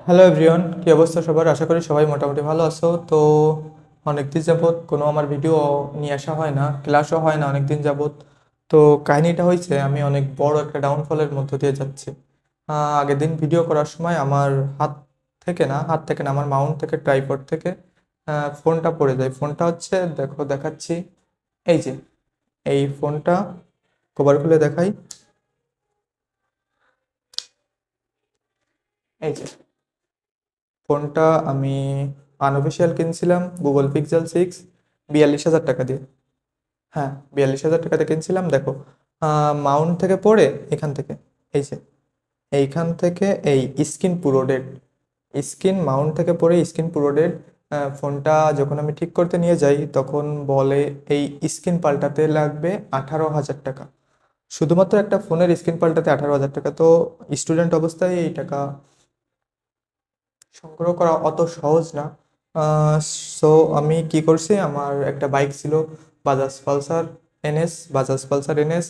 Hello everyone, কি অবস্থা সবার? আশা করি সবাই মোটামুটি ভালো আছো। তো অনেকদিন যাবত কোনো আমার ভিডিও নিয়ে আসা হয় না, ক্লাসও হয় না অনেকদিন যাবত। তো কাহিনীটা হয়েছে, আমি অনেক বড় একটা ডাউনফলের মধ্য দিয়ে যাচ্ছি। আগের দিন ভিডিও করার সময় আমার হাত থেকে না আমার মাউন্ট থেকে, ট্রাইপড থেকে ফোনটা পড়ে যায়। ফোনটা হচ্ছে, দেখো দেখাচ্ছি, এই যে এই ফোনটা, কভার খুলে দেখাই, এই যে ফোনটা আমি আনঅফিসিয়াল কিনছিলাম গুগল পিক্সেল 6, 42,000 টাকা দিয়ে। হ্যাঁ, 42,000 টাকা দিয়ে কিনছিলাম। দেখো, মাউন্ট থেকে পড়ে এখান থেকে, এই যে এইখান থেকে এই স্ক্রিন পুরো ডেড। মাউন্ট থেকে পড়ে স্ক্রিন পুরো ডেড। ফোনটা যখন আমি ঠিক করতে নিয়ে যাই তখন বলে এই স্ক্রিন পাল্টাতে লাগবে 18,000 টাকা। শুধুমাত্র একটা ফোনের স্ক্রিন পাল্টাতে 18,000 টাকা! তো স্টুডেন্ট অবস্থায় এই টাকা সংগ্রহ করা অত সহজ না। সো আমি কি করছি, আমার একটা বাইক ছিল, বাজাজ পালসার এনএস।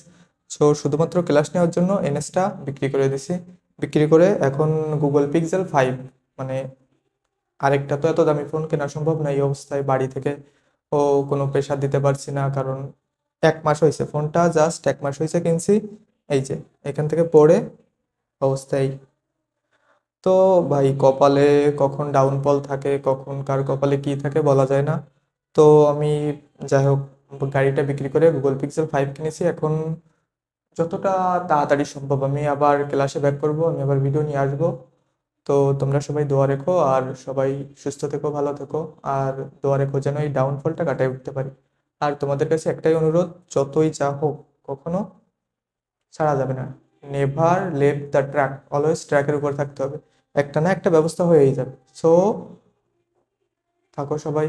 সো শুধুমাত্র ক্লাস নেওয়ার জন্য এনএসটা বিক্রি করে দিছি। বিক্রি করে এখন গুগল পিক্সেল 5, মানে আরেকটা তো এত দামি ফোন কেনা সম্ভব না এই অবস্থায়। বাড়ি থেকে ও কোনো প্রেশার দিতে পারছি না, কারণ 1 মাস হয়েছে, ফোনটা জাস্ট 1 মাস হয়েছে কিনছি। এই যে এখান থেকে পড়ে অবস্থায়। তো ভাই, কপালে কখন ডাউনফল থাকে, কখন কার কপালে কি থাকে বলা যায় না। তো আমি, যাই হোক, গাড়িটা বিক্রি করে গুগল পিক্সেল 5 কিনেছি। এখন যতটা তাড়াতাড়ি সম্ভব আমি আবার ক্লাসে ব্যাক করব, আমি আবার ভিডিও নিয়ে আসবো। তো তোমরা সবাই দোয়া রেখো, আর সবাই সুস্থ থেকো, ভালো থেকো। আর দোয়া রেখো যেন এই ডাউনফলটা কাটায় উঠতে পারি। আর তোমাদের কাছে একটাই অনুরোধ, যতই যা হোক, কখনো ছাড়া যাবে না। Never leave the track, always ট্র্যাকের উপর থাকতে হবে। একটা না একটা ব্যবস্থা হয়েই যাবে। সো থাকো সবাই।